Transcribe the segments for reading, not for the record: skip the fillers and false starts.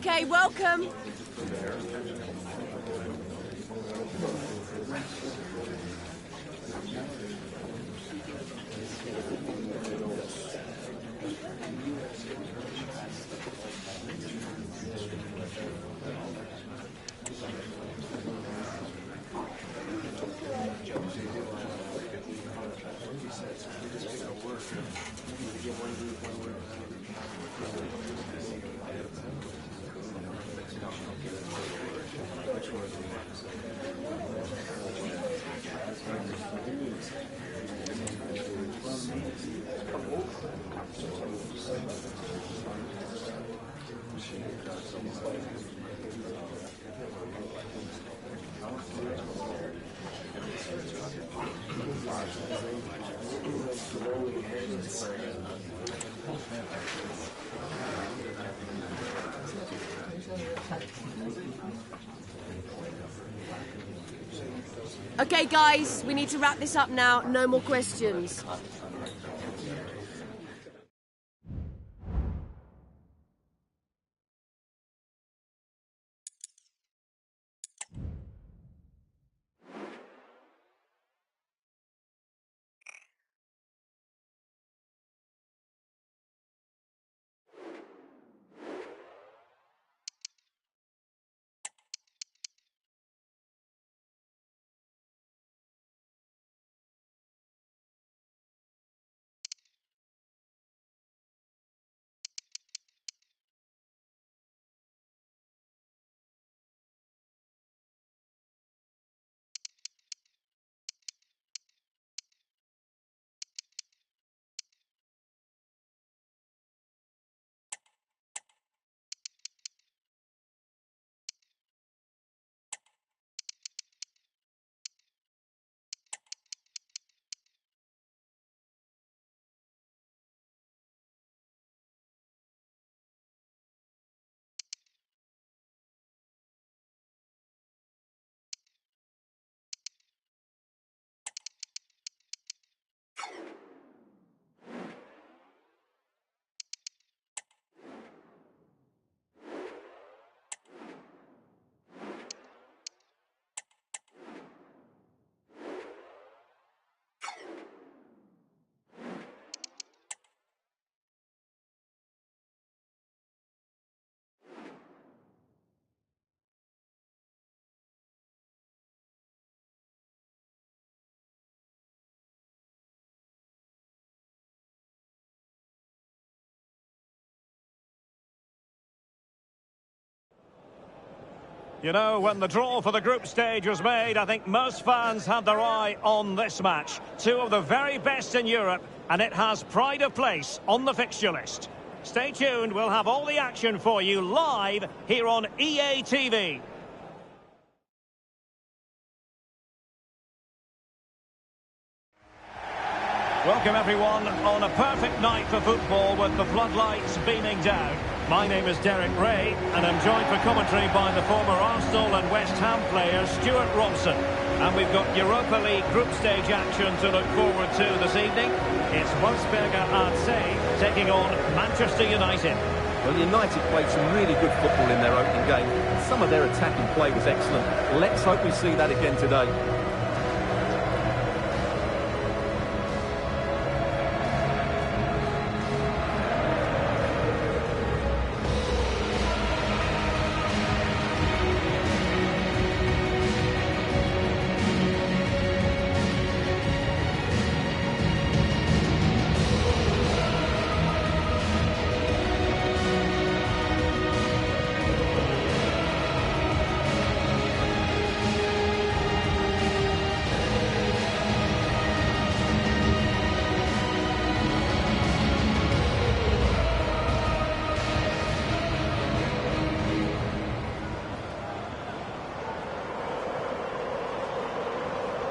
Okay, welcome. Okay, guys, we need to wrap this up now. No more questions. You know, when the draw for the group stage was made, I think most fans had their eye on this match. Two of the very best in Europe, and it has pride of place on the fixture list. Stay tuned, we'll have all the action for you live here on EA TV. Welcome everyone on a perfect night for football with the floodlights beaming down. My name is Derek Ray and I'm joined for commentary by the former Arsenal and West Ham player Stuart Robson. And we've got Europa League group stage action to look forward to this evening. It's Wolfsberger RC taking on Manchester United. Well, United played some really good football in their opening game. Some of their attacking play was excellent. Let's hope we see that again today.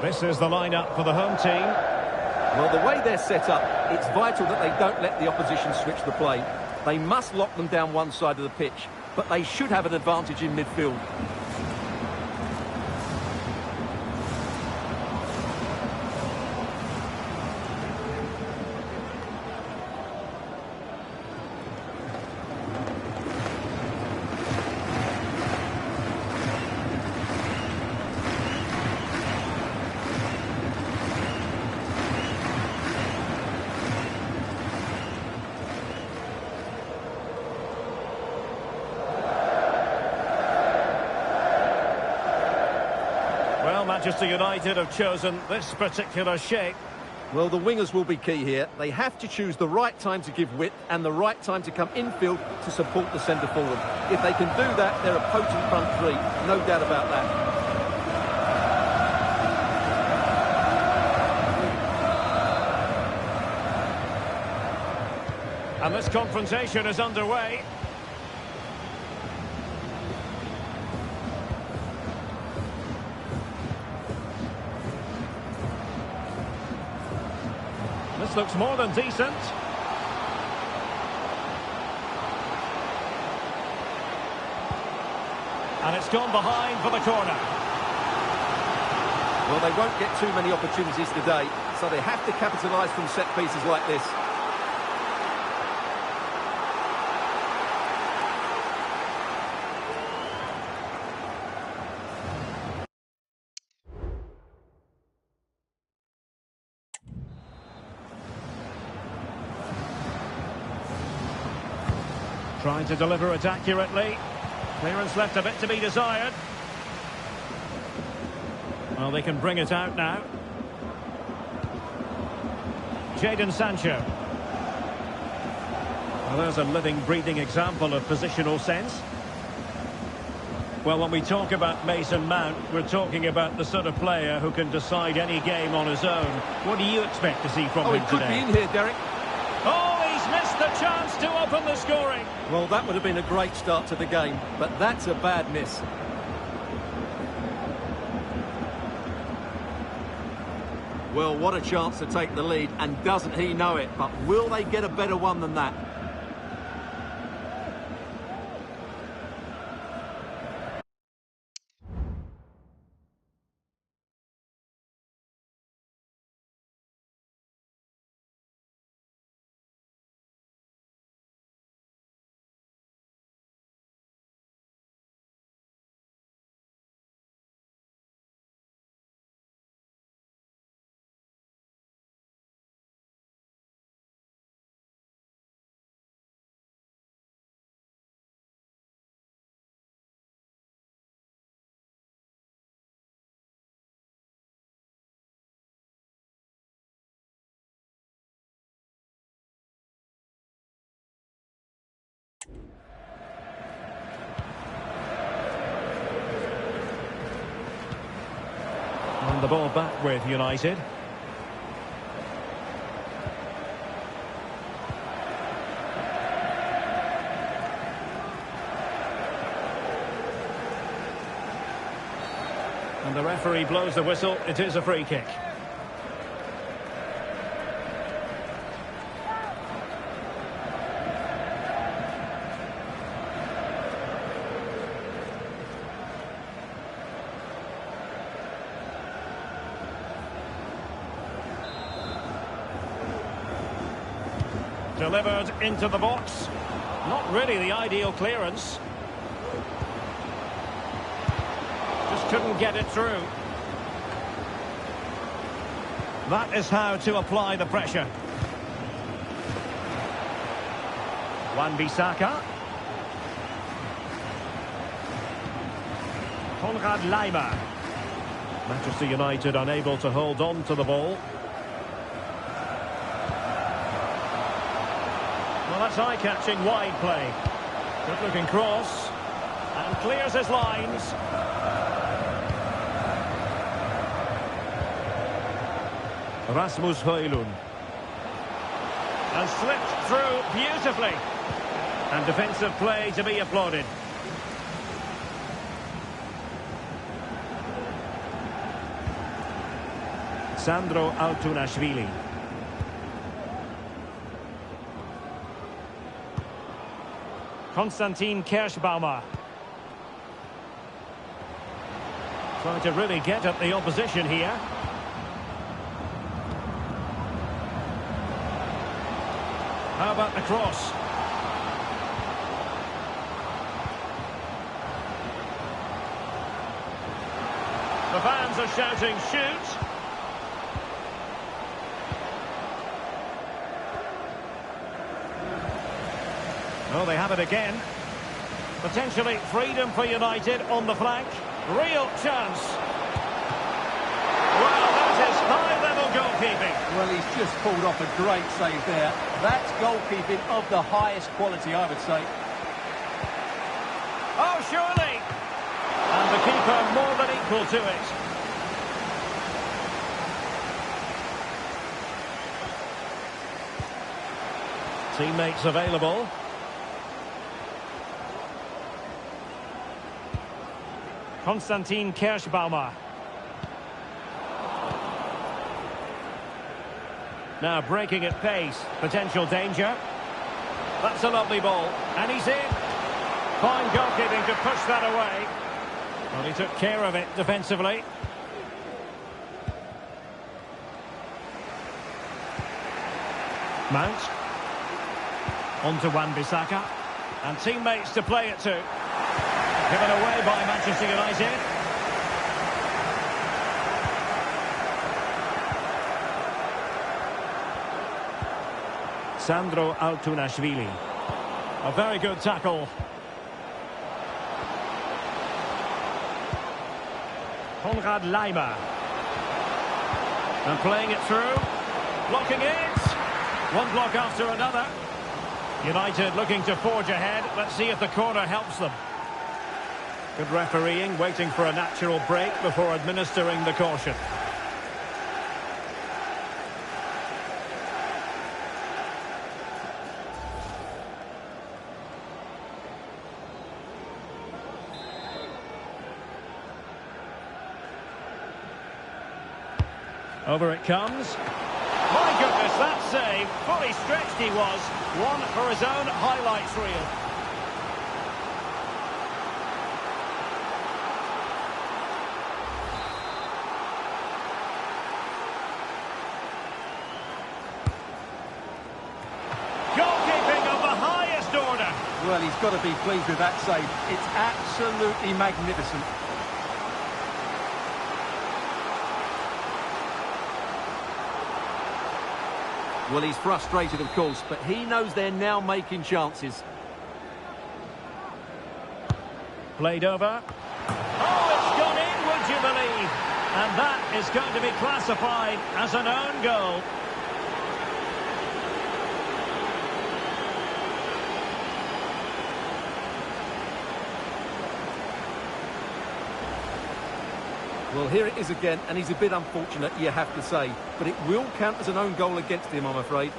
This is the lineup for the home team. Well, the way they're set up, it's vital that they don't let the opposition switch the play. They must lock them down one side of the pitch, but they should have an advantage in midfield. Manchester United have chosen this particular shape. Well, the wingers will be key here. They have to choose the right time to give width and the right time to come infield to support the centre forward. If they can do that, they're a potent front three. No doubt about that. And this confrontation is underway. This looks more than decent. And it's gone behind for the corner. Well, they won't get too many opportunities today, so they have to capitalise from set pieces like this. Trying to deliver it accurately. Clearance left a bit to be desired. Well, they can bring it out now. Jadon Sancho. Well, there's a living, breathing example of positional sense. Well, when we talk about Mason Mount, we're talking about the sort of player who can decide any game on his own. What do you expect to see from him he could today? be in here, Derek. Oh, he's missed the chance to open the scoring. Well, that would have been a great start to the game, but that's a bad miss. Well, what a chance to take the lead, and doesn't he know it? But will they get a better one than that? And the ball back with United. And the referee blows the whistle. It is a free kick. Delivered into the box. Not really the ideal clearance. Just couldn't get it through. That is how to apply the pressure. Wan-Bissaka. Konrad Laimer. Manchester United unable to hold on to the ball. Well, that's eye-catching wide play. Good-looking cross. And clears his lines. Rasmus Højlund. And slipped through beautifully. And defensive play to be applauded. Sandro Altunashvili. Konstantin Kerschbaumer. Trying to really get at the opposition here. How about the cross? The fans are shouting, shoot! Oh, they have it again. Potentially freedom for United on the flank. Real chance. Well, he's just pulled off a great save there. That's goalkeeping of the highest quality, I would say. Oh, surely! And the keeper more than equal to it. Teammates available. Konstantin Kirschbaumer. Now breaking at pace. Potential danger. That's a lovely ball. And he's in. Fine goalkeeping to push that away. Well, he took care of it defensively. Mount. On to Wan-Bissaka. And teammates to play it to. Given away by Manchester United. Sandro Altunashvili. A very good tackle. Konrad Laimer. And playing it through. Blocking it. One block after another. United looking to forge ahead. Let's see if the corner helps them. Good refereeing, waiting for a natural break before administering the caution. Over it comes. My goodness, that save. Fully stretched he was. One for his own highlights reel. Goalkeeping of the highest order. Well, he's got to be pleased with that save. It's absolutely magnificent. Well, he's frustrated, of course, but he knows they're now making chances. Played over. Oh, it's gone in, would you believe? And that is going to be classified as an own goal. Well, here it is again, and he's a bit unfortunate, you have to say. But it will count as an own goal against him, I'm afraid.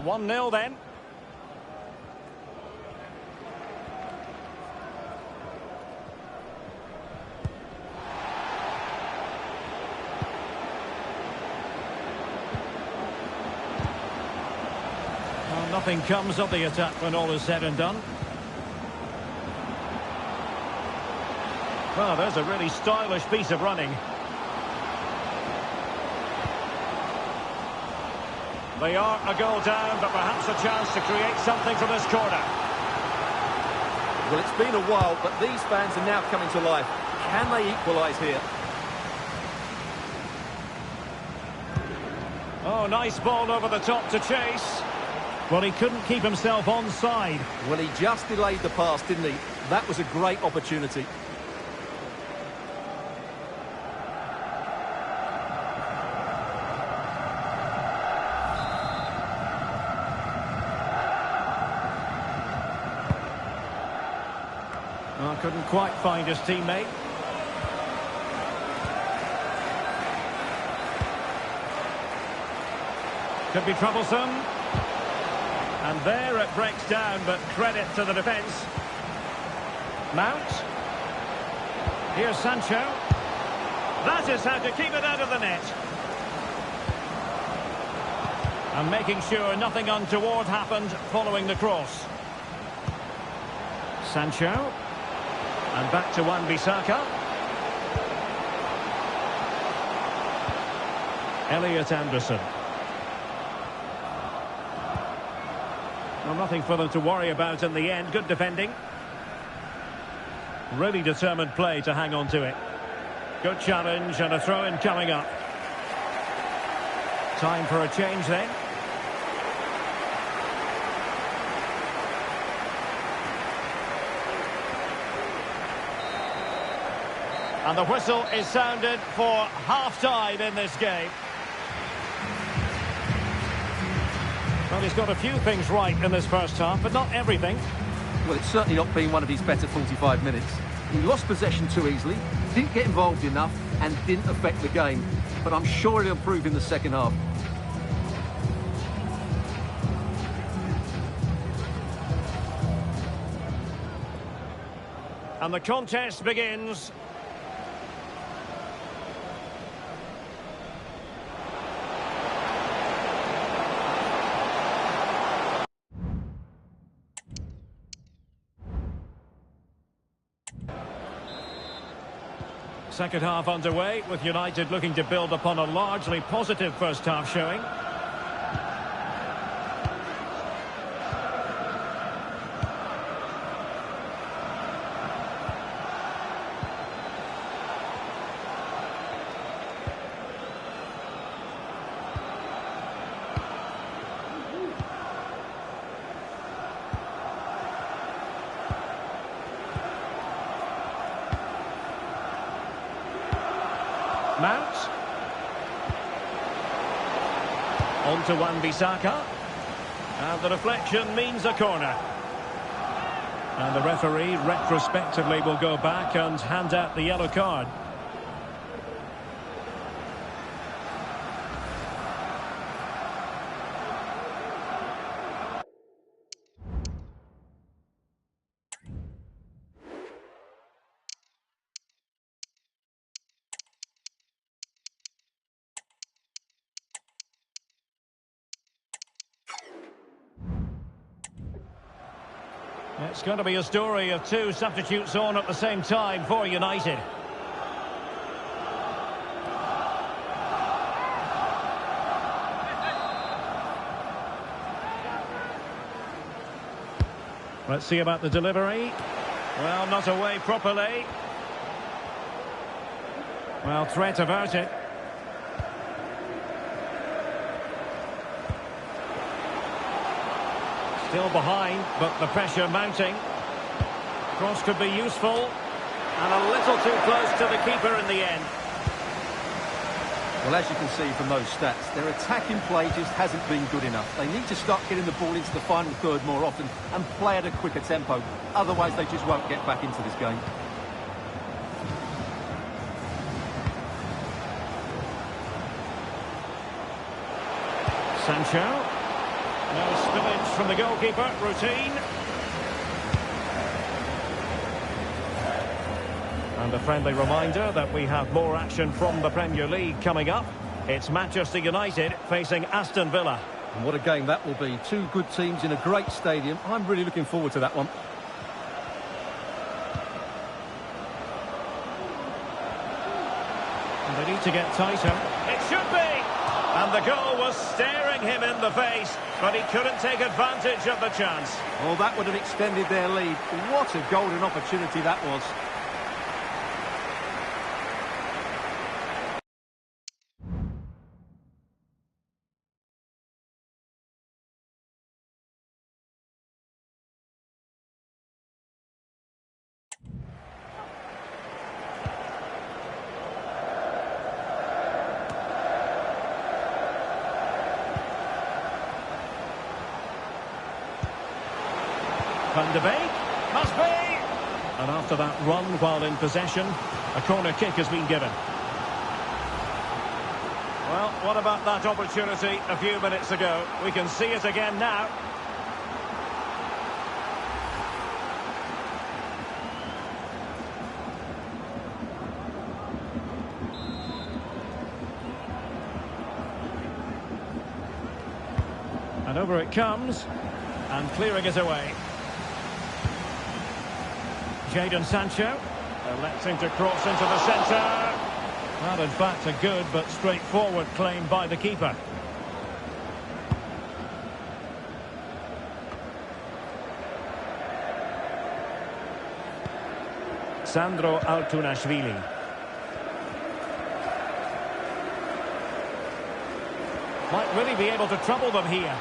One 0 then. Nothing comes of the attack when all is said and done. Well, there's a really stylish piece of running. They are a goal down, but perhaps a chance to create something from this corner. Well, it's been a while, but these fans are now coming to life. Can they equalise here? Oh, nice ball over the top to chase. Well, he couldn't keep himself onside. Well, he just delayed the pass, didn't he? That was a great opportunity. Oh, couldn't quite find his teammate. Could be troublesome. And there it breaks down, but credit to the defence. Mount. Here's Sancho. That is how to keep it out of the net. And making sure nothing untoward happened following the cross. Sancho. And back to Wan-Bissaka. Elliot Anderson. Well, nothing for them to worry about in the end. Good defending. Really determined play to hang on to it. Good challenge and a throw-in coming up. Time for a change then. And the whistle is sounded for half-time in this game. Well, he's got a few things right in this first half, but not everything. Well, it's certainly not been one of his better 45 minutes. He lost possession too easily, didn't get involved enough, and didn't affect the game. But I'm sure he'll improve in the second half. And the contest begins. Second half underway, with United looking to build upon a largely positive first half showing. Mount. On to Wan-Bissaka. And the deflection means a corner. And the referee retrospectively will go back and hand out the yellow card. It's going to be a story of two substitutes on at the same time for United. Let's see about the delivery. Well, not away properly. Well, threat averted. Still behind, but the pressure mounting. Cross could be useful. And a little too close to the keeper in the end. Well, as you can see from those stats, their attacking play just hasn't been good enough. They need to start getting the ball into the final third more often and play at a quicker tempo. Otherwise, they just won't get back into this game. Sancho. No spillage from the goalkeeper, routine. And a friendly reminder that we have more action from the Premier League coming up. It's Manchester United facing Aston Villa. And what a game that will be. Two good teams in a great stadium. I'm really looking forward to that one. And they need to get tighter. It should be! And the goal was staring him in the face, but he couldn't take advantage of the chance. Well, that would have extended their lead. What a golden opportunity that was. Van de Beek, must be! And after that run while in possession, a corner kick has been given. Well, what about that opportunity a few minutes ago? We can see it again now. And over it comes, and clearing it away. Jadon Sancho electing to cross into the centre. Well, in fact, a good but straightforward claim by the keeper. Sandro Altunashvili. Might really be able to trouble them here.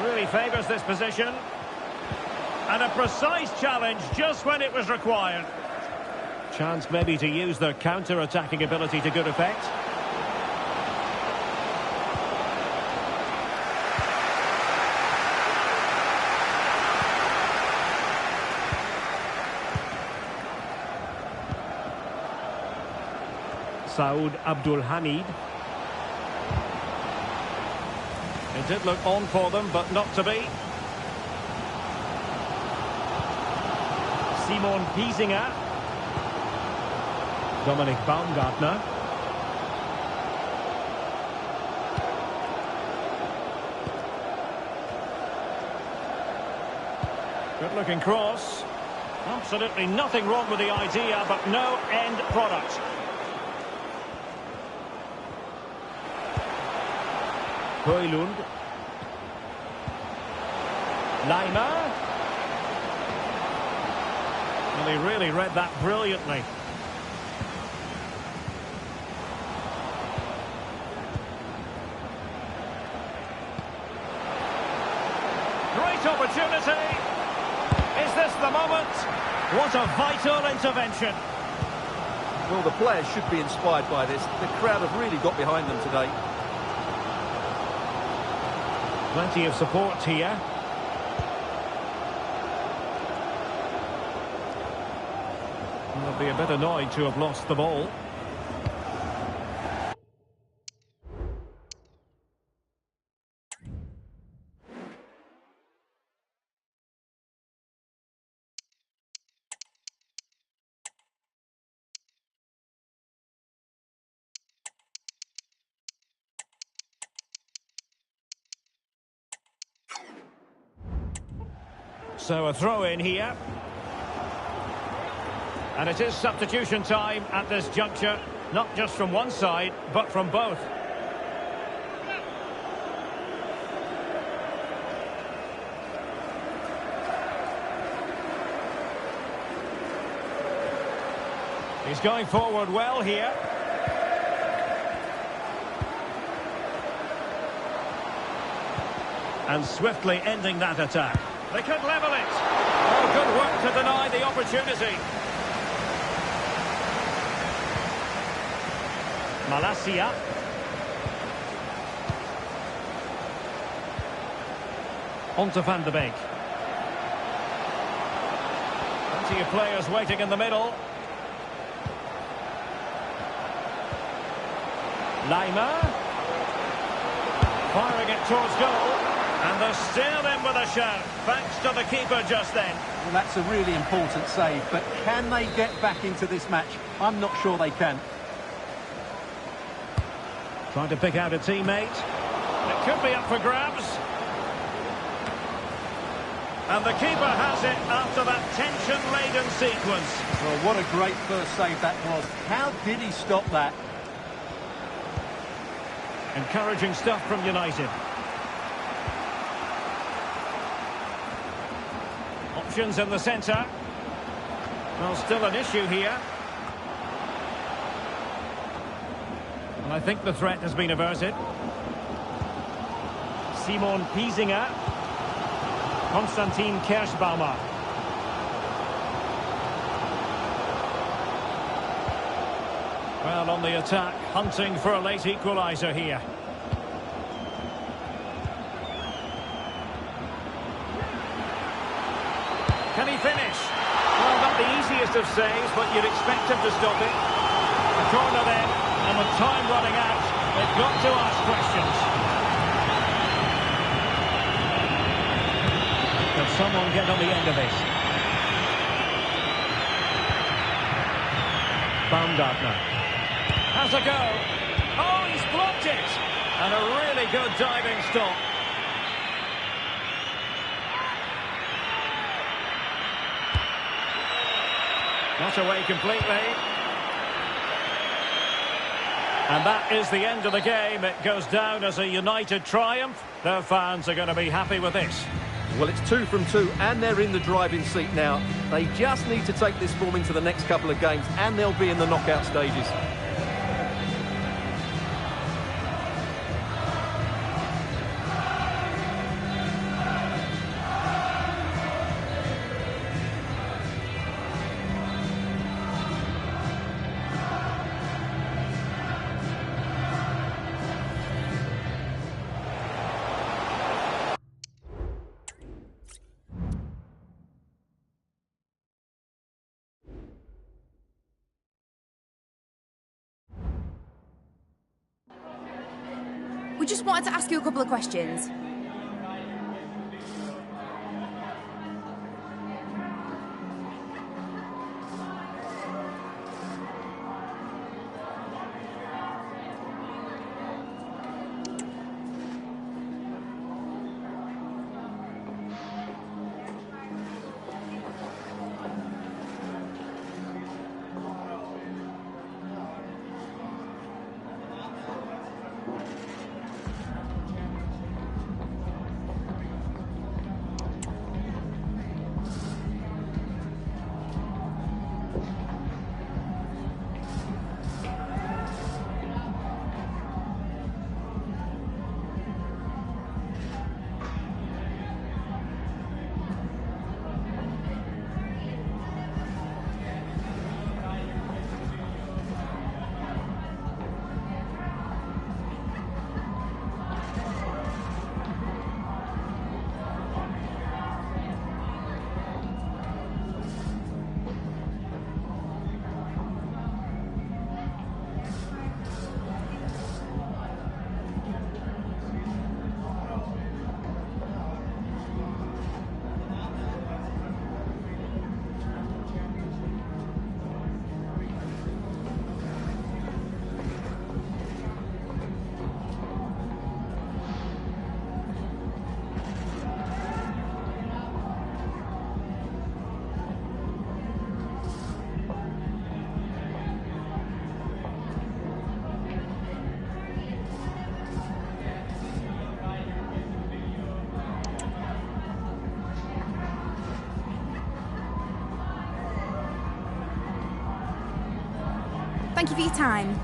Really favours this position. And a precise challenge just when it was required. Chance maybe to use their counter-attacking ability to good effect. Saud Abdul Hamid. It did look on for them, but not to be. Simon Piesinger. Dominic Baumgartner. Good looking cross. Absolutely nothing wrong with the idea, but no end product. Højlund. Leimer. Well, he really read that brilliantly. Great opportunity. Is this the moment? What a vital intervention. Well, the players should be inspired by this. The crowd have really got behind them today. Plenty of support here. They'll be a bit annoyed to have lost the ball. So a throw in here. And it is substitution time at this juncture, not just from one side, but from both. He's going forward well here. And swiftly ending that attack. They could level it. Oh, good work to deny the opportunity. Malacia. On to Van de Beek. Plenty of players waiting in the middle. Leimer. Firing it towards goal. And they're still in with a shout, thanks to the keeper just then. Well, that's a really important save, but can they get back into this match? I'm not sure they can. Trying to pick out a teammate. It could be up for grabs. And the keeper has it after that tension-laden sequence. Well, what a great first save that was. How did he stop that? Encouraging stuff from United. Options in the centre. Well, still an issue here. And I think the threat has been averted. Simon Piesinger. Konstantin Kerschbaumer. Well, on the attack, hunting for a late equaliser here. Can he finish? Well, not the easiest of saves, but you'd expect him to stop it. A corner then, and with time running out, they've got to ask questions. Can someone get on the end of this? Baumgartner has a go. Oh, he's blocked it! And a really good diving stop. Not away completely. And that is the end of the game. It goes down as a United triumph. Their fans are going to be happy with this. Well, it's 2 from 2, and they're in the driving seat now. They just need to take this form into the next couple of games, and they'll be in the knockout stages. just wanted to ask you a couple of questions. Thank you for your time.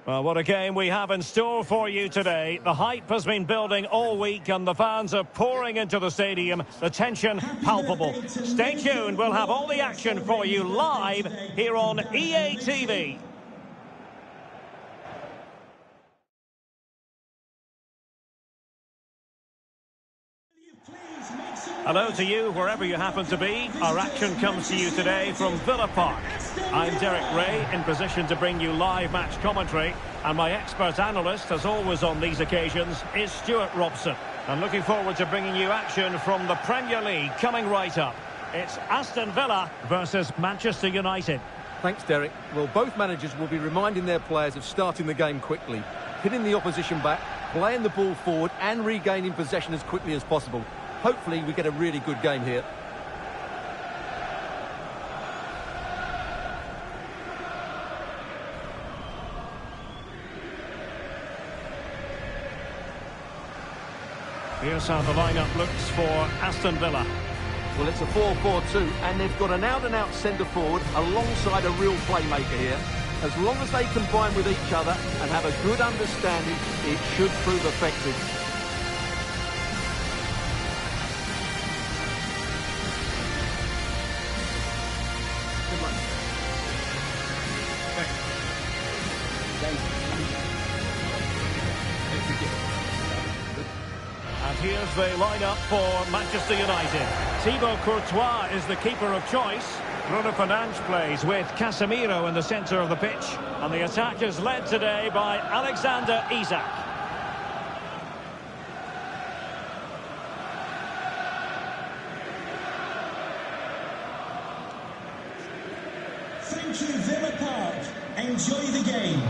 Well, what a game we have in store for you today. The hype has been building all week and the fans are pouring into the stadium. The tension palpable. Stay tuned. We'll have all the action for you live here on EA TV. Hello to you, wherever you happen to be. Our action comes to you today from Villa Park. I'm Derek Ray, in position to bring you live match commentary. And my expert analyst, as always on these occasions, is Stuart Robson. I'm looking forward to bringing you action from the Premier League coming right up. It's Aston Villa versus Manchester United. Thanks, Derek. Well, both managers will be reminding their players of starting the game quickly, hitting the opposition back, playing the ball forward and regaining possession as quickly as possible. Hopefully we get a really good game here. Here's how the lineup looks for Aston Villa. Well, it's a 4-4-2, and they've got an out-and-out centre-forward alongside a real playmaker here. As long as they combine with each other and have a good understanding, it should prove effective. And here's the lineup for Manchester United. Thibaut Courtois is the keeper of choice. Bruno Fernandes plays with Casemiro in the centre of the pitch. And the attack is led today by Alexander Isak. Thank you, Villa Park. Enjoy the game.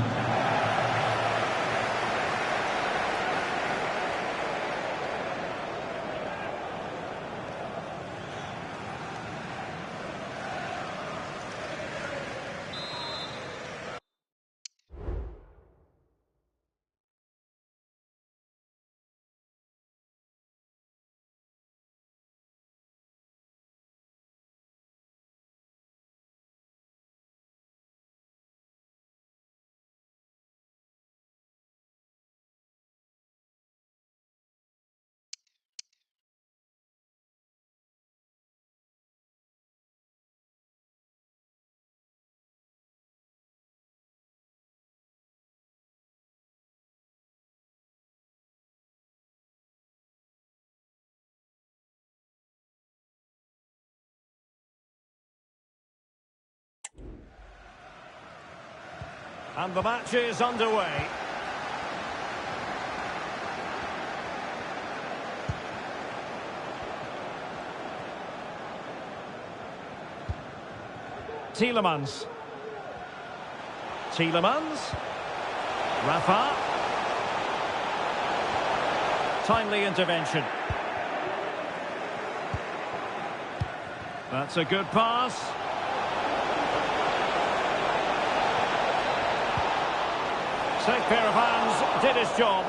And the match is underway. Tielemans. Rafa. Timely intervention. That's a good pass. Safe pair of hands, did his job.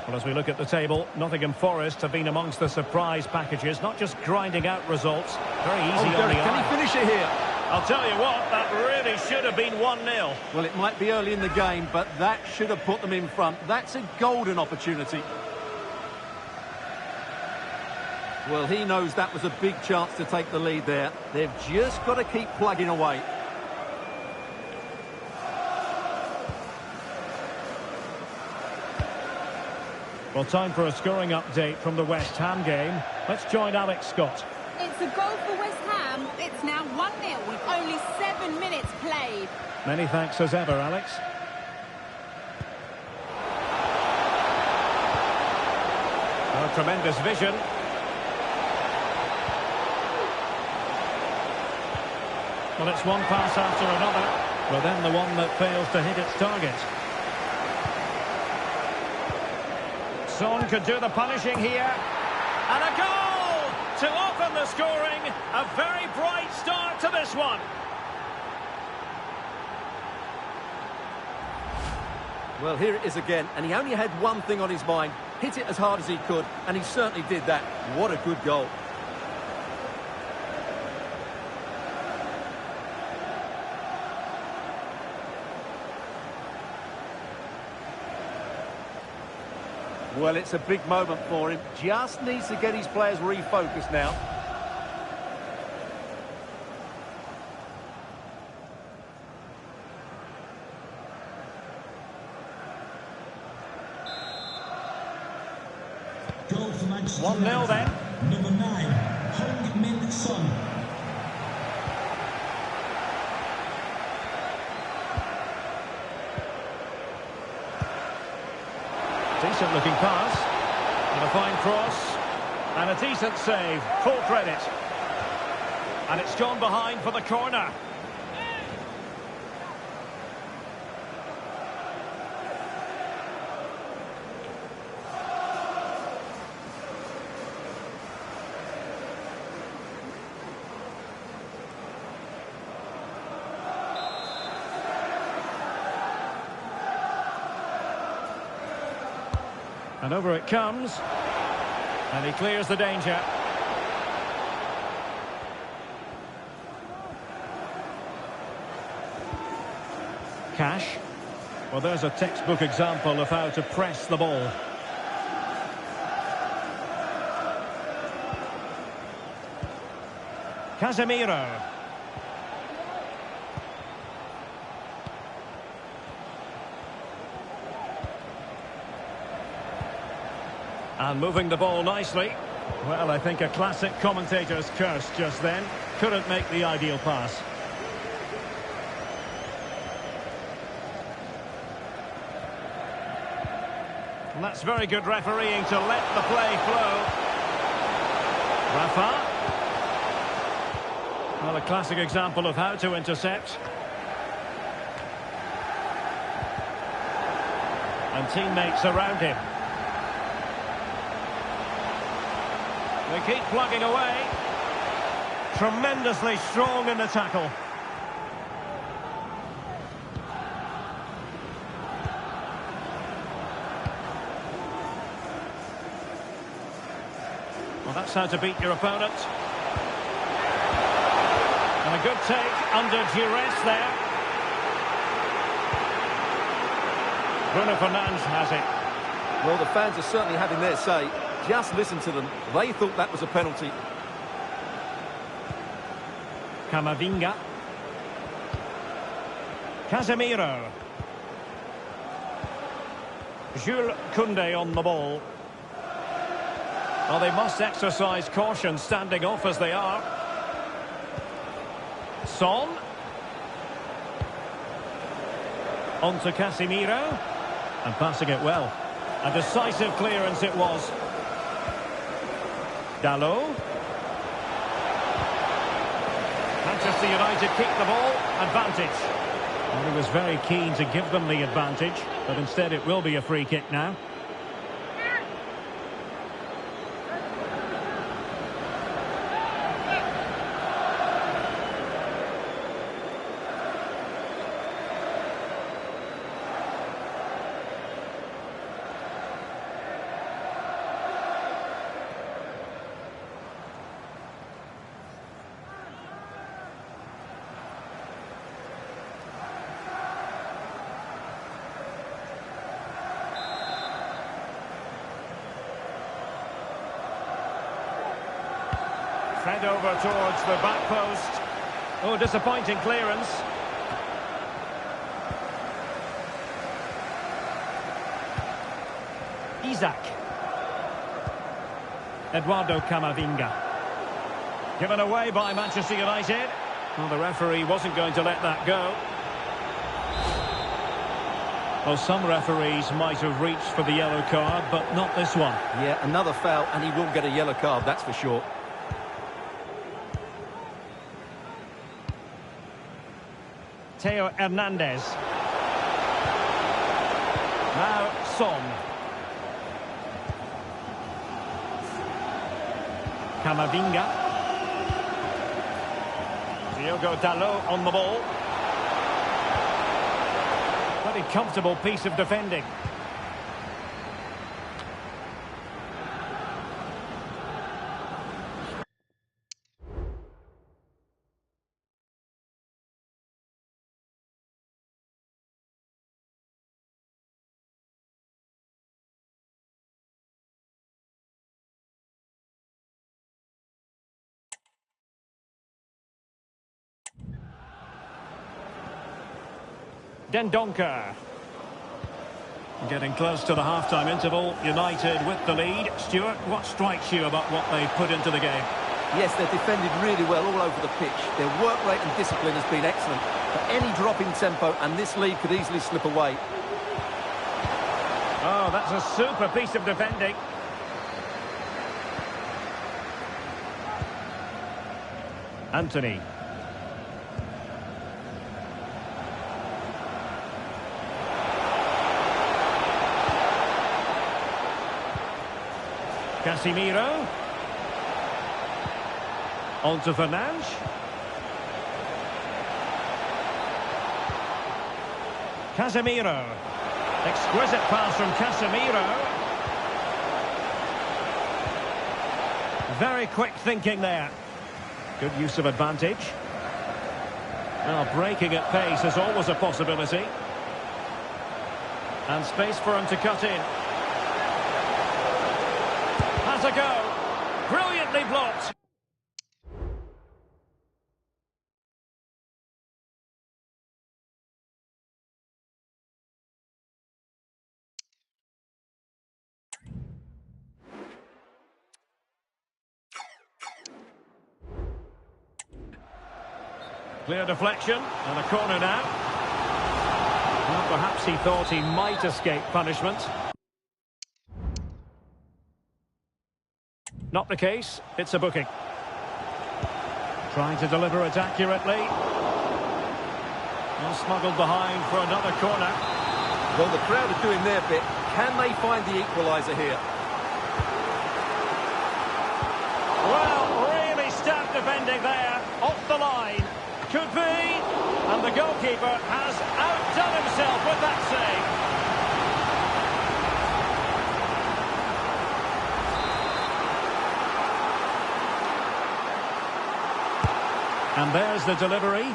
Well, as we look at the table, Nottingham Forest have been amongst the surprise packages, not just grinding out results. Very easy on the eye. Can he finish it here? I'll tell you what, that really should have been 1-0. Well, it might be early in the game, but that should have put them in front. That's a golden opportunity. Well, he knows that was a big chance to take the lead there. They've just got to keep plugging away. Well, time for a scoring update from the West Ham game. Let's join Alex Scott. It's a goal for West Ham. It's now 1-0 with only 7 minutes played. Many thanks as ever, Alex. Oh, tremendous vision. Well, it's one pass after another, but then the one that fails to hit its target. Son could do the punishing here. And a goal to open the scoring. A very bright start to this one. Well, here it is again, and he only had one thing on his mind. Hit it as hard as he could, and he certainly did that. What a good goal. Well, it's a big moment for him. Just needs to get his players refocused now. Goal for Manchester 1-0 then. Number 9, Hong-min Son. Decent looking pass. And a fine cross. And a decent save. Full credit. And it's gone behind for the corner. And over it comes. And he clears the danger. Cash. Well, there's a textbook example of how to press the ball. Casemiro. And moving the ball nicely. Well, I think a classic commentator's curse just then. Couldn't make the ideal pass. And that's very good refereeing to let the play flow. Rafa. Well, a classic example of how to intercept. And teammates around him. They keep plugging away. Tremendously strong in the tackle. Well, that's how to beat your opponent. And a good take under duress there. Bruno Fernandes has it. Well, the fans are certainly having their say. Just listen to them. They thought that was a penalty. Camavinga. Casemiro. Jules Koundé on the ball. Well, they must exercise caution standing off as they are. Son. On to Casemiro. And passing it well. A decisive clearance it was. Dalot. Manchester United keep the ball. Advantage. Well, he was very keen to give them the advantage, but instead it will be a free kick now. Fed over towards the back post. Oh, disappointing clearance. Isaac. Eduardo Camavinga. Given away by Manchester United. Well, the referee wasn't going to let that go. Well, some referees might have reached for the yellow card, but not this one. Yeah, another foul, and he will get a yellow card, that's for sure. Theo Hernandez. Now Son. Camavinga. Diogo Dalot on the ball. Very comfortable piece of defending. Dendoncker. Getting close to the half-time interval. United with the lead. Stuart, what strikes you about what they put into the game? Yes, they've defended really well all over the pitch. Their work rate and discipline has been excellent. But any drop in tempo and this lead could easily slip away. Oh, that's a super piece of defending. Anthony. Casemiro. On to Fernandes. Casemiro. Exquisite pass from Casemiro. Very quick thinking there. Good use of advantage. Well, breaking at pace is always a possibility. And space for him to cut in. Has a go. Brilliantly blocked. Clear deflection, and a corner now. Well, perhaps he thought he might escape punishment. Not the case, it's a booking. Trying to deliver it accurately. Well, smuggled behind for another corner. Well, the crowd are doing their bit. Can they find the equaliser here? Well, really stout defending there. Off the line. Could be. And the goalkeeper has outdone himself with that save. And there's the delivery.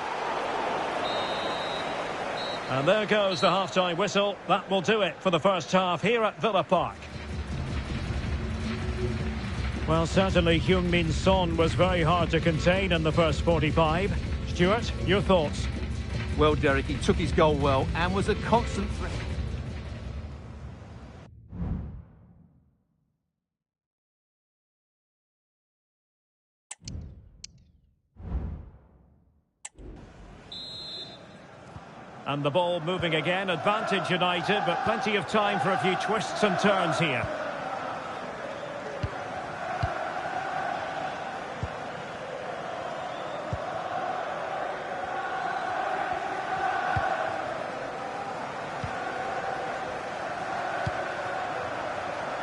And there goes the half-time whistle. That will do it for the first half here at Villa Park. Well, certainly Heung-min Son was very hard to contain in the first 45. Stuart, your thoughts? Well, Derek, he took his goal well and was a constant threat. And the ball moving again, advantage United, but plenty of time for a few twists and turns here.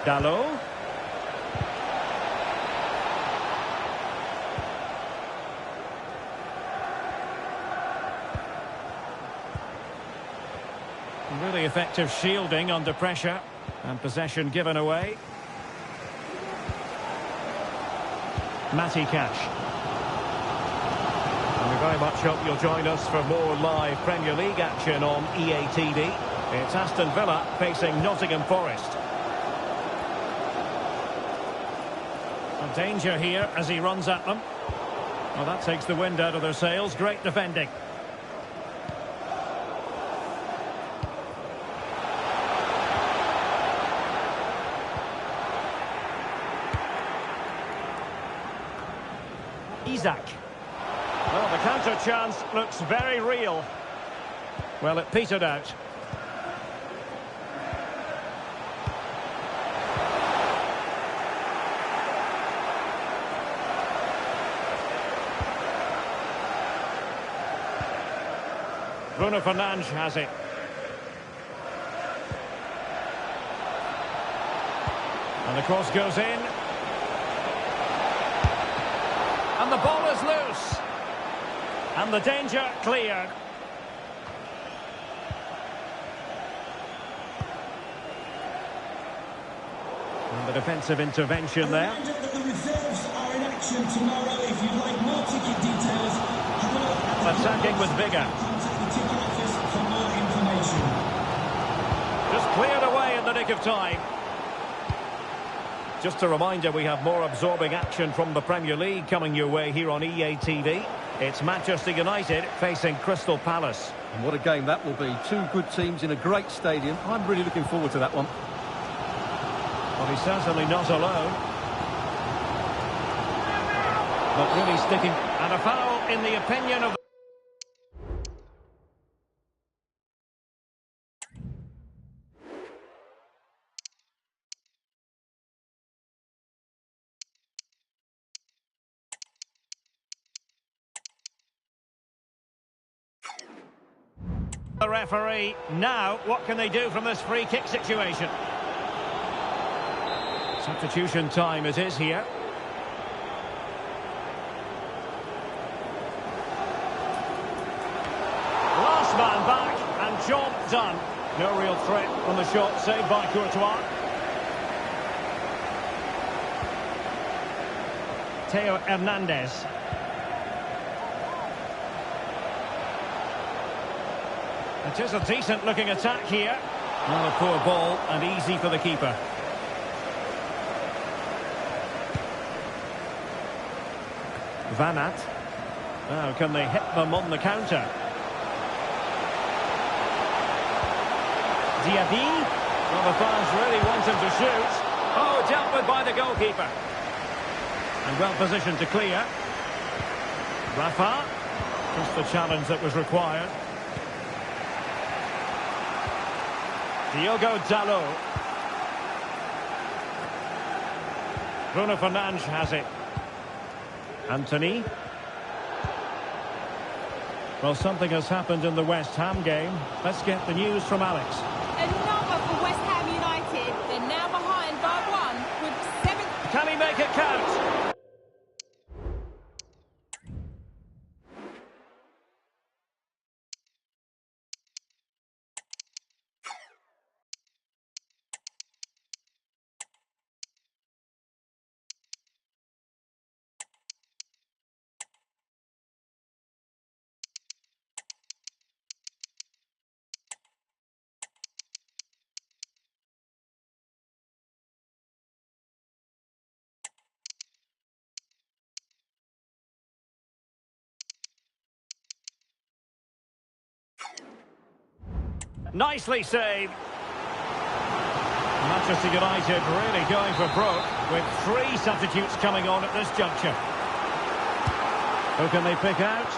Dalot. Really effective shielding under pressure. And possession given away. Matty Cash. And we very much hope you'll join us for more live Premier League action on EA TV. It's Aston Villa facing Nottingham Forest. A danger here as he runs at them. Well, that takes the wind out of their sails. Great defending. Isaac. Well, the counter chance looks very real. Well, it petered out. Bruno Fernandes has it. And the cross goes in. And the ball is loose. And the danger cleared. And the defensive intervention there. The reserves are in action tomorrow. If you'd like more ticket details, have a look at the attacking with vigour. Contact the ticket office for more information. Just cleared away in the nick of time. Just a reminder, we have more absorbing action from the Premier League coming your way here on EA TV. It's Manchester United facing Crystal Palace. And what a game that will be. Two good teams in a great stadium. I'm really looking forward to that one. Well, he's certainly not alone. But really sticking. And a foul in the opinion of... the referee. Now, what can they do from this free kick situation? Substitution time it is here. Last man back and job done. No real threat from the shot, saved by Courtois. Theo Hernandez. It is a decent-looking attack here. Not a poor ball and easy for the keeper. Van Aert. Now, can they hit them on the counter? Diaby. Well, the fans really want him to shoot. Oh, dealt with by the goalkeeper. And well positioned to clear. Rafa. Just the challenge that was required. Diogo Dalot. Bruno Fernandes has it. Anthony. Well, something has happened in the West Ham game. Let's get the news from Alex. Another for West Ham United. They're now behind by 1 with 7... Can he make it count? Nicely saved. Manchester United really going for broke with 3 substitutes coming on at this juncture. Who can they pick out?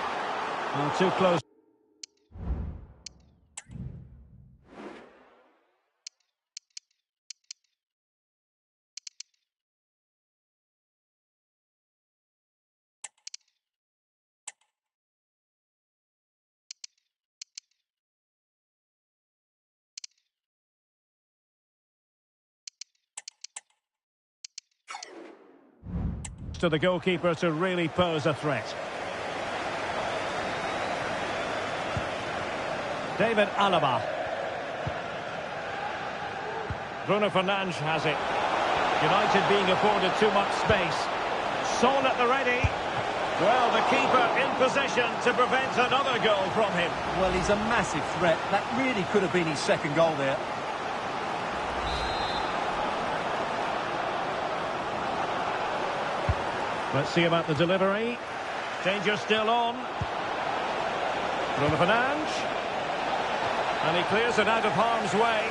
Well, too close. To the goalkeeper to really pose a threat. David Alaba. Bruno Fernandes has it. United being afforded too much space. Son at the ready. Well, the keeper in possession to prevent another goal from him. Well, he's a massive threat. That really could have been his second goal there. Let's see about the delivery. Danger still on. Bruno Fernandes. And he clears it out of harm's way.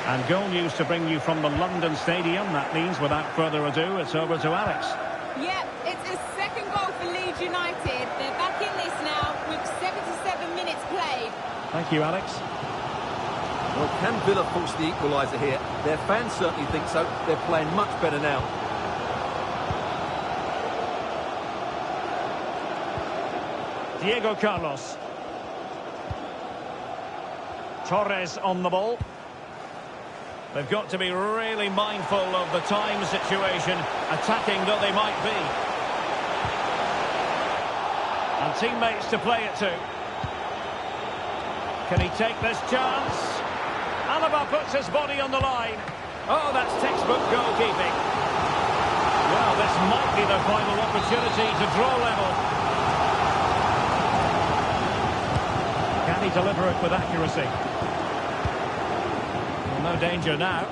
And goal news to bring you from the London Stadium. That means, without further ado, it's over to Alex. Yep, it's his second goal for Leeds United. They're back in this now with 77 minutes played. Thank you, Alex. Well, can Villa force the equaliser here? Their fans certainly think so. They're playing much better now. Diego Carlos. Torres on the ball. They've got to be really mindful of the time situation, attacking though they might be. And teammates to play it to. Can he take this chance? Alaba puts his body on the line. Oh, that's textbook goalkeeping. Well, this might be their final opportunity to draw level. Can he deliver it with accuracy? Well, no danger now.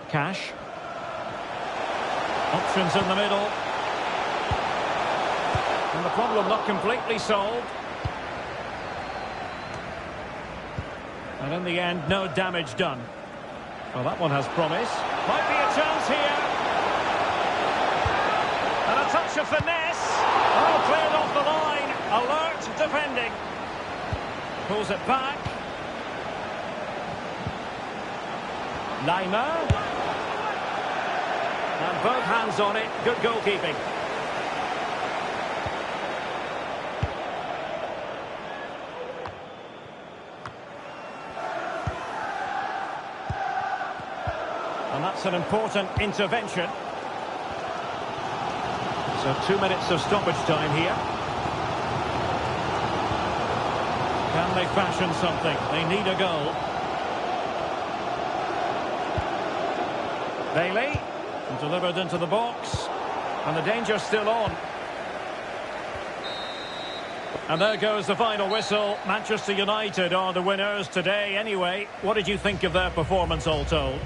Cash. Options in the middle. And the problem not completely solved. And in the end, no damage done. Well, that one has promise. Might be a chance here. And a touch of finesse. Oh, cleared off the line. Alert defending. Pulls it back. Lima. And both hands on it. Good goalkeeping. And that's an important intervention. So 2 minutes of stoppage time here. Can they fashion something? They need a goal. Bailey. Delivered into the box. And the danger's still on. And there goes the final whistle. Manchester United are the winners today anyway. What did you think of their performance all told?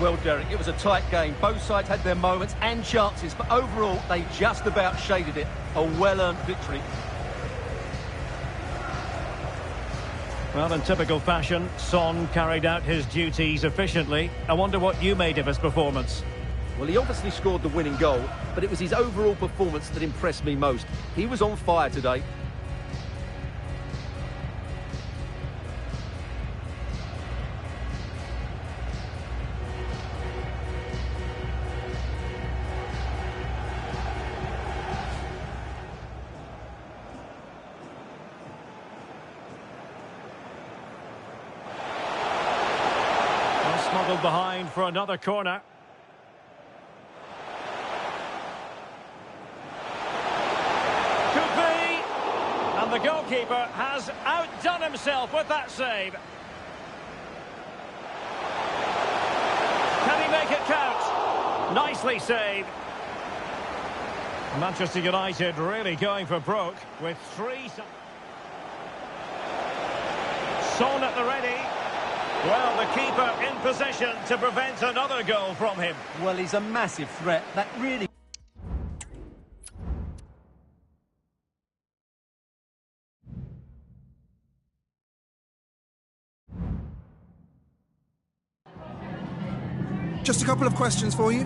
Well, Derek, it was a tight game. Both sides had their moments and chances, but overall, they just about shaded it. A well-earned victory. Well, in typical fashion, Son carried out his duties efficiently. I wonder what you made of his performance. Well, he obviously scored the winning goal, but it was his overall performance that impressed me most. He was on fire today. Smuggled behind for another corner. Could be. And the goalkeeper has outdone himself with that save. Can he make it count? Nicely saved. Manchester United really going for broke with 3. Son at the ready. Well, the keeper in position to prevent another goal from him. Well, he's a massive threat. That really... Just a couple of questions for you.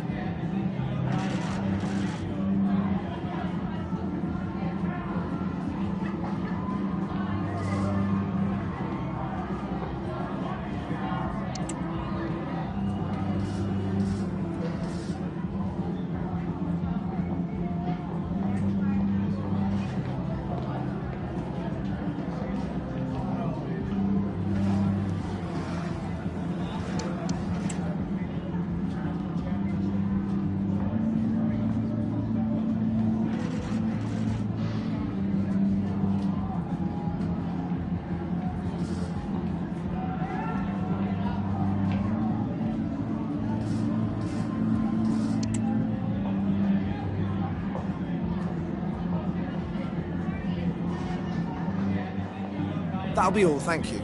That'll be all, thank you.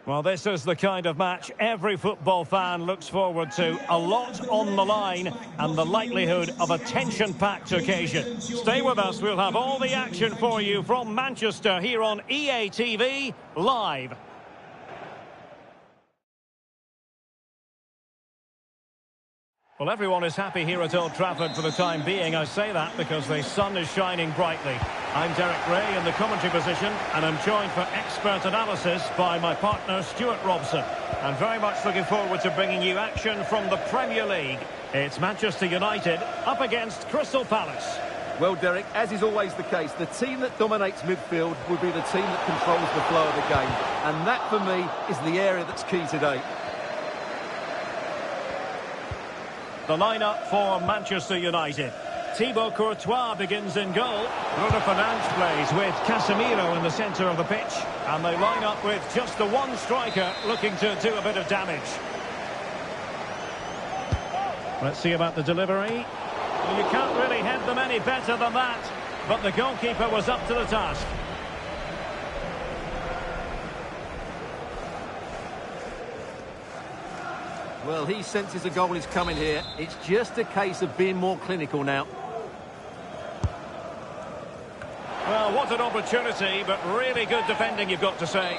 Well, this is the kind of match every football fan looks forward to. A lot on the line and the likelihood of a tension-packed occasion. Stay with us, we'll have all the action for you from Manchester here on EA TV Live. Well, everyone is happy here at Old Trafford for the time being. I say that because the sun is shining brightly. I'm Derek Ray in the commentary position, and I'm joined for expert analysis by my partner, Stuart Robson. And very much looking forward to bringing you action from the Premier League. It's Manchester United up against Crystal Palace. Well, Derek, as is always the case, the team that dominates midfield will be the team that controls the flow of the game. And that, for me, is the area that's key today. The lineup for Manchester United. Thibaut Courtois begins in goal. Bruno Fernandes plays with Casemiro in the centre of the pitch. And they line up with just the one striker looking to do a bit of damage. Let's see about the delivery. Well, you can't really head them any better than that. But the goalkeeper was up to the task. Well, he senses a goal is coming here. It's just a case of being more clinical now. Well, what an opportunity, but really good defending, you've got to say.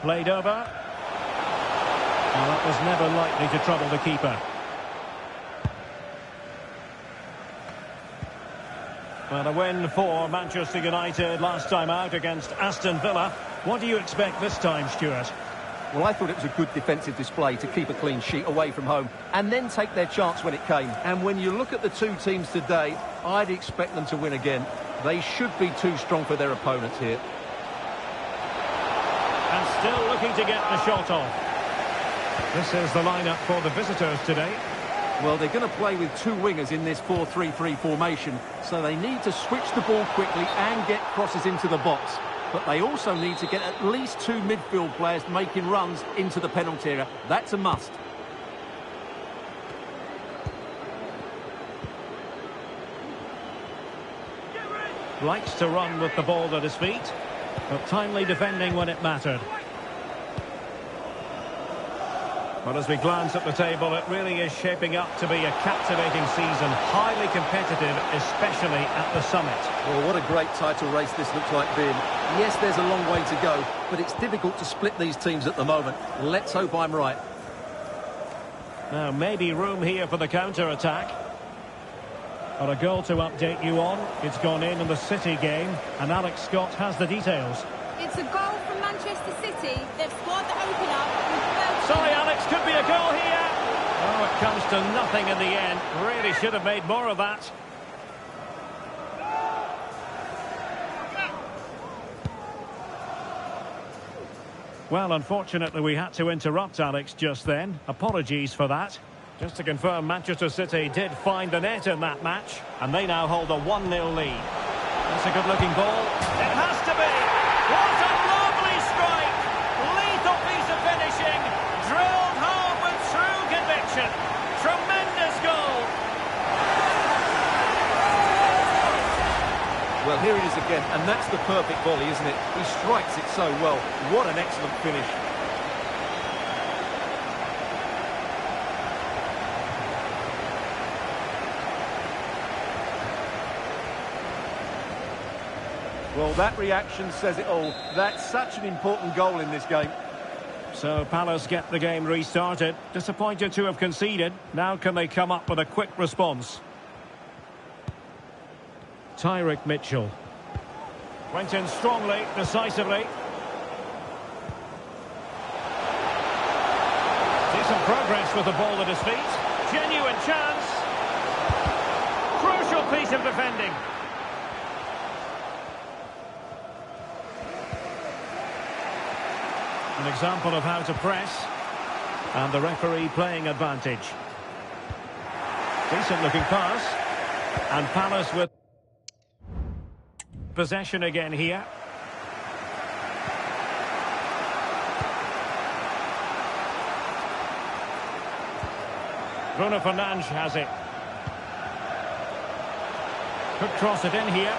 Played over. Well, that was never likely to trouble the keeper. Well, a win for Manchester United last time out against Aston Villa. What do you expect this time, Stuart? Well, I thought it was a good defensive display to keep a clean sheet away from home and then take their chance when it came. And when you look at the two teams today, I'd expect them to win again. They should be too strong for their opponents here. And still looking to get the shot off. This is the lineup for the visitors today. Well, they're going to play with two wingers in this 4-3-3 formation, so they need to switch the ball quickly and get crosses into the box. But they also need to get at least two midfield players making runs into the penalty area. That's a must. Likes to run with the ball at his feet, but timely defending when it mattered. Well, as we glance at the table, it really is shaping up to be a captivating season, highly competitive, especially at the summit. Well, what a great title race this looks like being. Yes, there's a long way to go, but it's difficult to split these teams at the moment. Let's hope I'm right. Now, maybe room here for the counter-attack. But a goal to update you on. It's gone in the City game, and Alex Scott has the details. It's a goal from Manchester City. They've scored the opener. Sorry, Alex, could be a goal here. Oh, it comes to nothing in the end. Really should have made more of that. Well, unfortunately, we had to interrupt Alex just then. Apologies for that. Just to confirm, Manchester City did find the net in that match, and they now hold a 1-0 lead. That's a good-looking ball. It has to be. What a lovely strike! Lethal piece of finishing. Drilled home with true conviction. Tremendous goal. Well, here it is again, and that's the perfect volley, isn't it? He strikes it so well. What an excellent finish. Well, that reaction says it all. That's such an important goal in this game. So Palace get the game restarted. Disappointed to have conceded. Now can they come up with a quick response? Tyrick Mitchell. Went in strongly, decisively. Decent progress with the ball at his feet. Genuine chance. Crucial piece of defending. An example of how to press. And the referee playing advantage. Decent looking pass. And Palace with possession again here. Bruno Fernandes has it. Could cross it in here.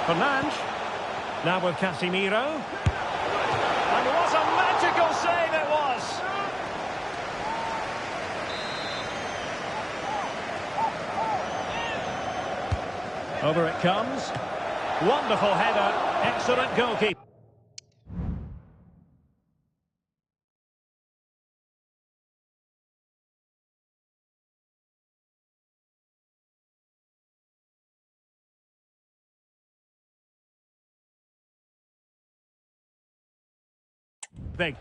Fernandes. Now with Casemiro. And what a magical save it was! Over it comes. Wonderful header. Excellent goalkeeper. Big.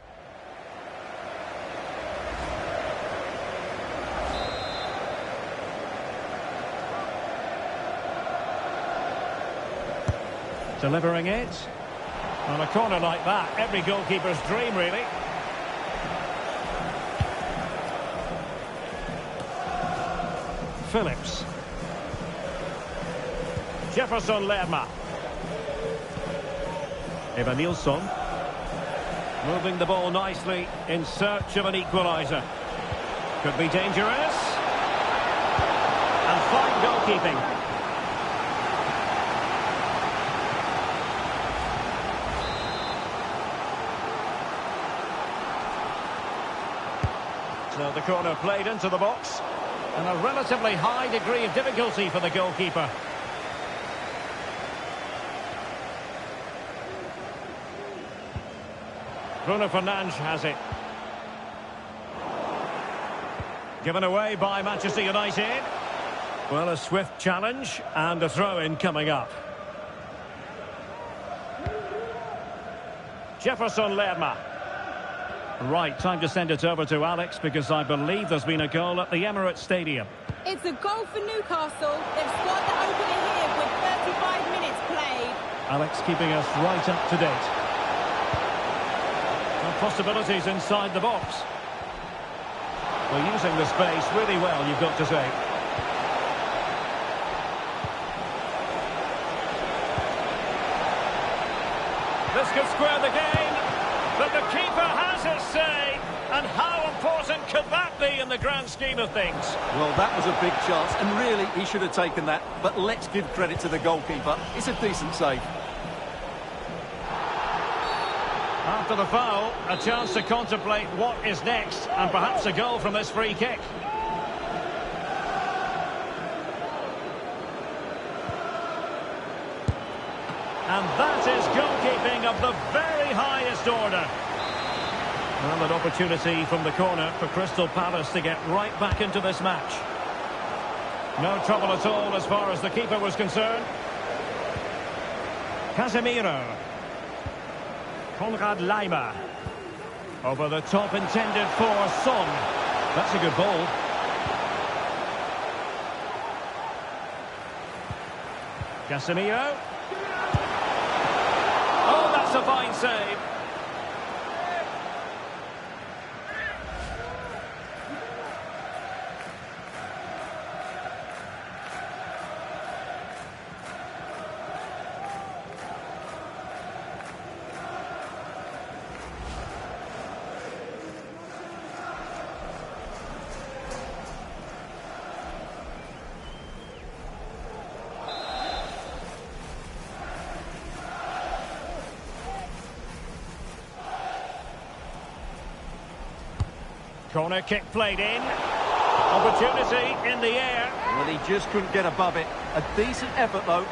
Delivering it. On a corner like that, every goalkeeper's dream, really. Phillips. Jefferson Lerma. Eva Nilsson. Moving the ball nicely in search of an equaliser. Could be dangerous. And fine goalkeeping. So the corner played into the box. And a relatively high degree of difficulty for the goalkeeper. Bruno Fernandes has it. Given away by Manchester United. Well, a swift challenge and a throw-in coming up. Jefferson Lerma. Right, time to send it over to Alex because I believe there's been a goal at the Emirates Stadium. It's a goal for Newcastle. They've scored the opener here with 35 minutes played. Alex keeping us right up to date. Some possibilities inside the box. We're using the space really well, you've got to say. This could square the game, but the keeper has his say. And how important could that be in the grand scheme of things? Well, that was a big chance, and really, he should have taken that. But let's give credit to the goalkeeper. It's a decent save. After the foul, a chance to contemplate what is next, and perhaps a goal from this free kick. And that is goalkeeping of the very highest order. Well, an opportunity from the corner for Crystal Palace to get right back into this match. No trouble at all as far as the keeper was concerned. Casemiro. Konrad Laimer. Over the top, intended for Son. That's a good ball. Casemiro. Oh, that's a fine save. Corner kick played in. Opportunity in the air. Well, he just couldn't get above it. A decent effort, though.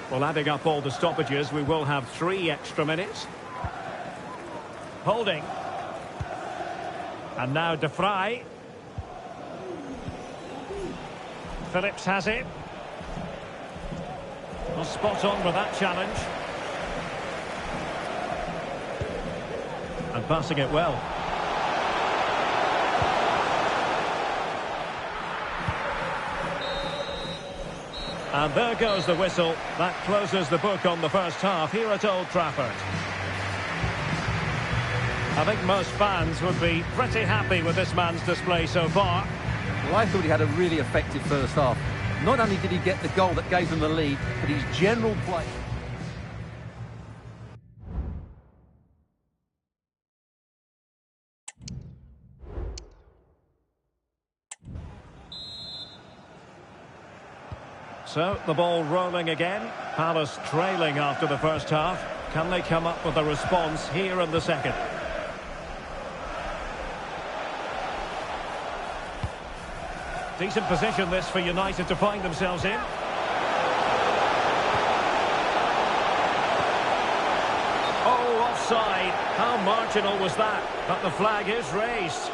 Well, adding up all the stoppages, we will have 3 extra minutes. Holding. And now De Vrij. Phillips has it. Well, spot on with that challenge. And passing it well. And there goes the whistle. That closes the book on the first half here at Old Trafford. I think most fans would be pretty happy with this man's display so far. Well, I thought he had a really effective first half. Not only did he get the goal that gave them the lead, but his general play... So, the ball rolling again. Palace trailing after the first half. Can they come up with a response here in the second? Decent position this for United to find themselves in. Oh, offside. How marginal was that? But the flag is raised.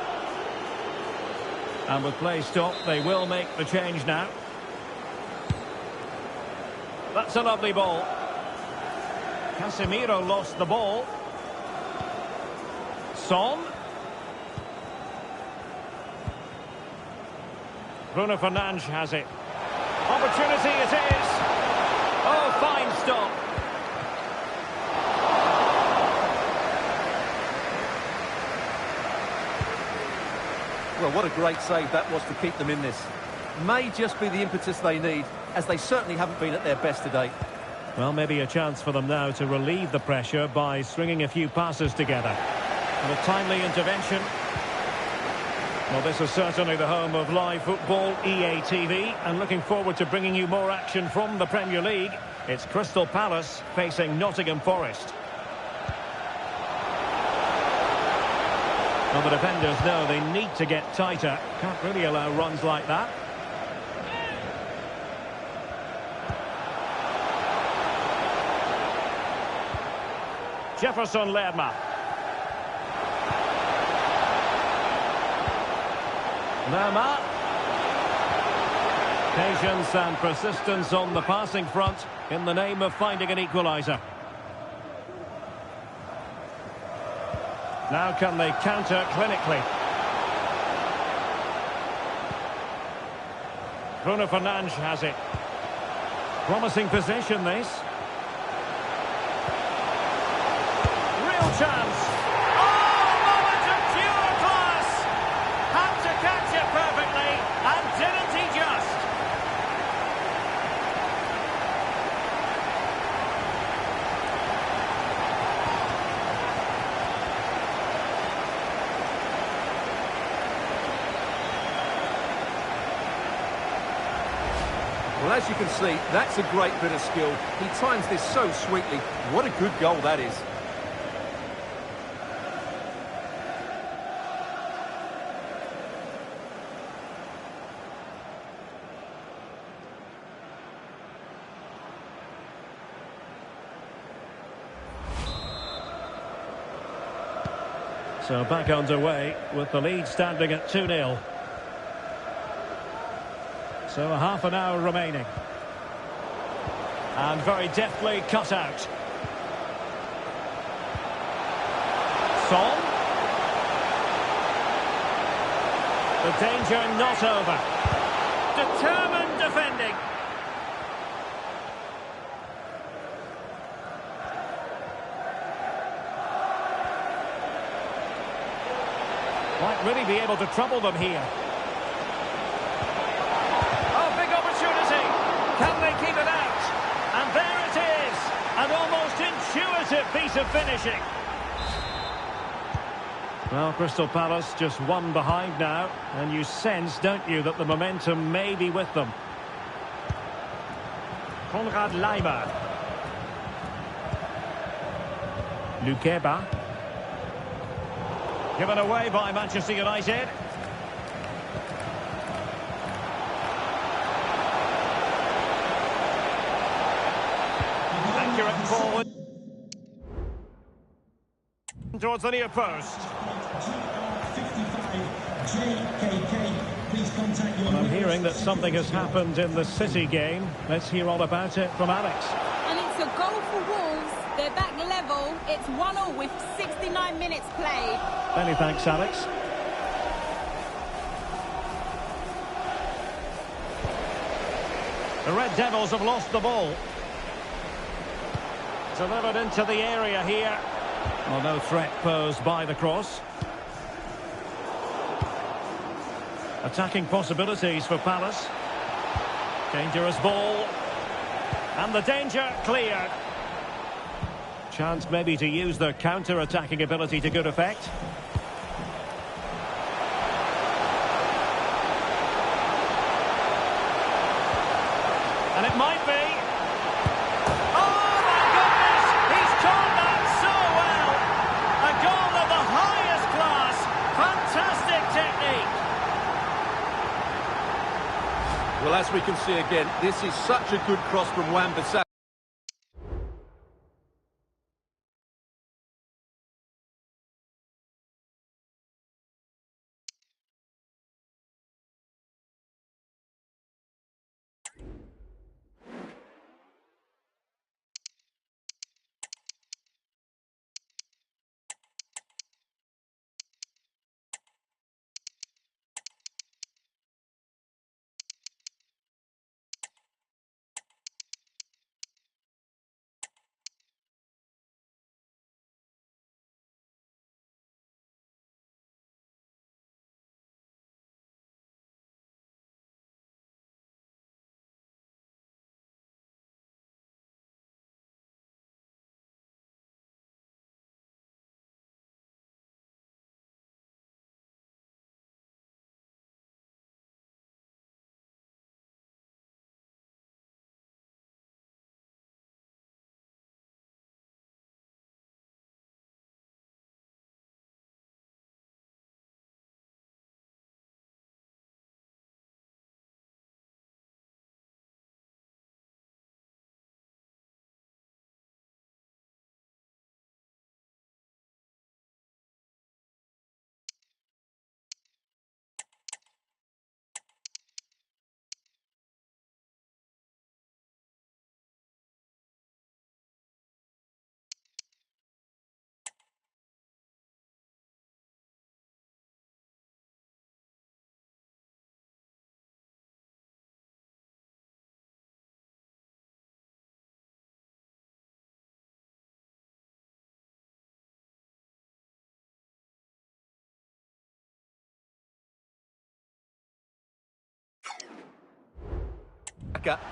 And with play stopped, they will make the change now. That's a lovely ball. Casemiro lost the ball. Son. Bruno Fernandes has it. Opportunity it is. Oh, fine stop. Well, what a great save that was to keep them in this. May just be the impetus they need, as they certainly haven't been at their best today. Well, maybe a chance for them now to relieve the pressure by stringing a few passes together. And a timely intervention. Well, this is certainly the home of live football, EA TV, and looking forward to bringing you more action from the Premier League. It's Crystal Palace facing Nottingham Forest. Well, the defenders know they need to get tighter. Can't really allow runs like that. Jefferson Lerma. Lerma. Patience and persistence on the passing front in the name of finding an equaliser. Now can they counter clinically? Bruno Fernandes has it. Promising position this. Real chance. Oh, moment of pure class. Had to catch it perfectly, and didn't he just? Well, as you can see, that's a great bit of skill. He times this so sweetly. What a good goal that is. So back underway with the lead standing at 2-0. So a half an hour remaining. And very deftly cut out. Son. The danger not over. Determined defending. Might really be able to trouble them here. Can they keep it out? And there it is! An almost intuitive piece of finishing. Well, Crystal Palace just one behind now, and you sense, don't you, that the momentum may be with them. Konrad Laimer. Lukeba. Given away by Manchester United. Accurate forward towards the near post. Well, I'm hearing that something has happened in the City game. Let's hear all about it from Alex. And it's a goal for Wolves. They're back level. It's 1-0 with 69 minutes played. Many thanks, Alex. The Red Devils have lost the ball. Delivered into the area here. Well, no threat posed by the cross. Attacking possibilities for Palace. Dangerous ball. And the danger cleared. Chance maybe to use their counter-attacking ability to good effect. And it might be. Oh, my goodness! He's caught that so well! A goal of the highest class. Fantastic technique. Well, as we can see again, this is such a good cross from Wan-Bissaka.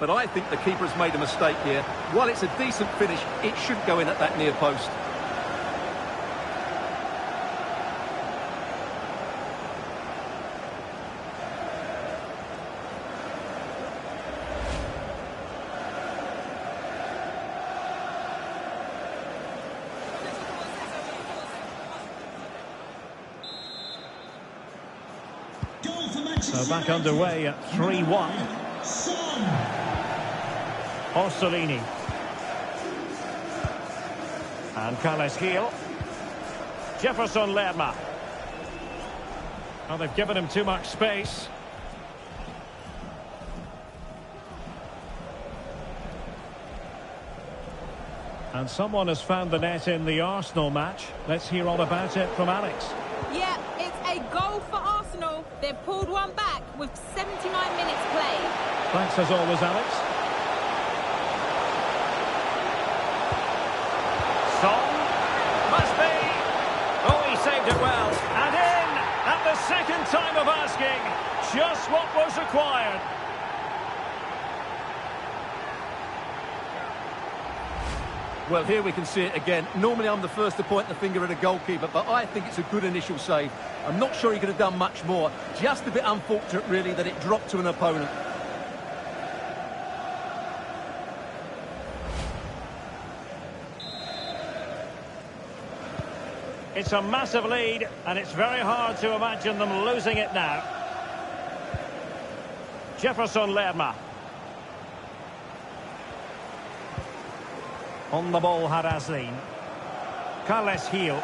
But I think the keeper has made a mistake here. While it's a decent finish, it should go in at that near post. Goal for Manchester So back United. underway at 3-1. Son. Orsolini. And Carles Gil. Jefferson Lerma. Well, they've given him too much space. And someone has found the net in the Arsenal match. Let's hear all about it from Alex. Yeah, it's a goal for Arsenal. They've pulled one back with 79 minutes played. Thanks as always, Alex. Son. Must be. Oh, he saved it well. And in at the second time of asking. Just what was required. Well, here we can see it again. Normally I'm the first to point the finger at a goalkeeper, but I think it's a good initial save. I'm not sure he could have done much more. Just a bit unfortunate, really, that it dropped to an opponent. It's a massive lead, and it's very hard to imagine them losing it now. Jefferson Lerma. On the ball, Haraslin. Carles Gil.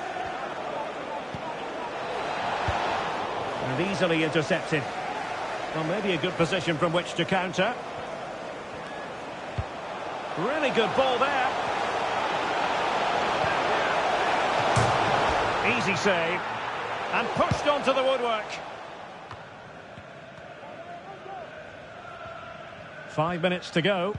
And easily intercepted. Well, maybe a good position from which to counter. Really good ball there. Easy save. And pushed onto the woodwork. 5 minutes to go.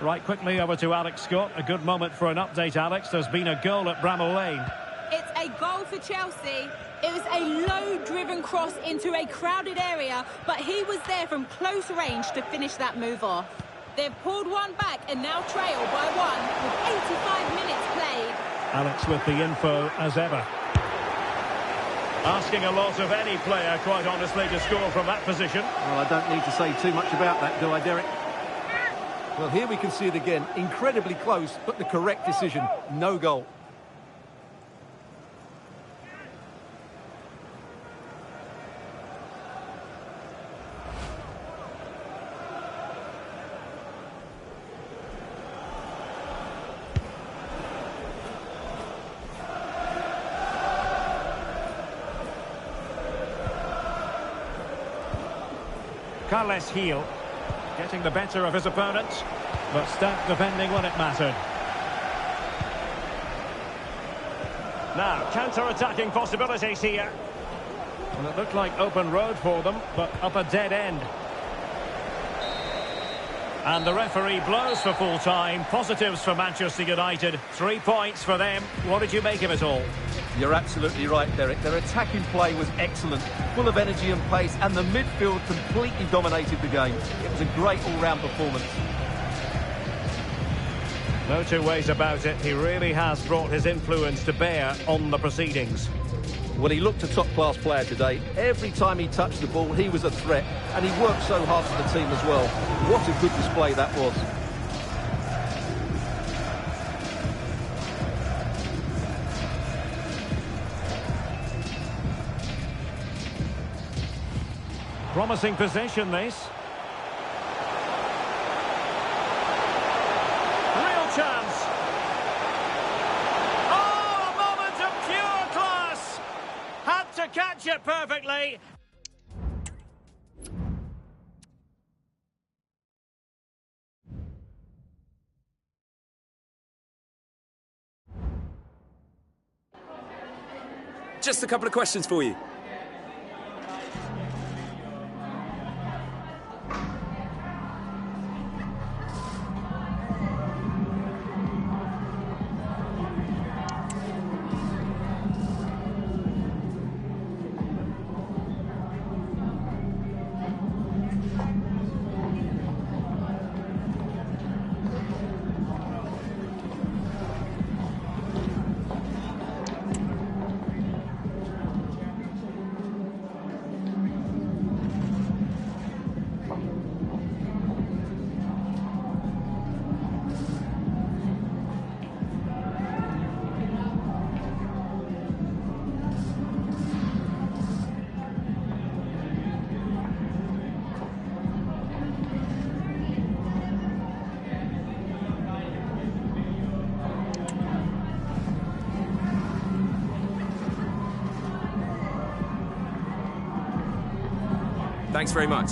Right, quickly over to Alex Scott. A good moment for an update, Alex. There's been a goal at Bramall Lane. It's a goal for Chelsea. It was a low-driven cross into a crowded area, but he was there from close range to finish that move off. They've pulled one back and now trail by one with 85 minutes played. Alex with the info as ever. Asking a lot of any player, quite honestly, to score from that position. Well, I don't need to say too much about that, do I, Derek? Well, here we can see it again. Incredibly close, but the correct decision. No goal. Carles Heel getting the better of his opponents, but stout defending when it mattered. Now, counter-attacking possibilities here. And it looked like open road for them, but up a dead end. And the referee blows for full time. Positives for Manchester United. 3 points for them. What did you make of it all? You're absolutely right, Derek. Their attacking play was excellent, full of energy and pace, and the midfield completely dominated the game. It was a great all-round performance. No two ways about it. He really has brought his influence to bear on the proceedings. Well, he looked a top-class player today. Every time he touched the ball, he was a threat, and he worked so hard for the team as well. What a good display that was. Promising possession, this. Real chance. Oh, a moment of pure class. Had to catch it perfectly. Just a couple of questions for you. Thanks very much.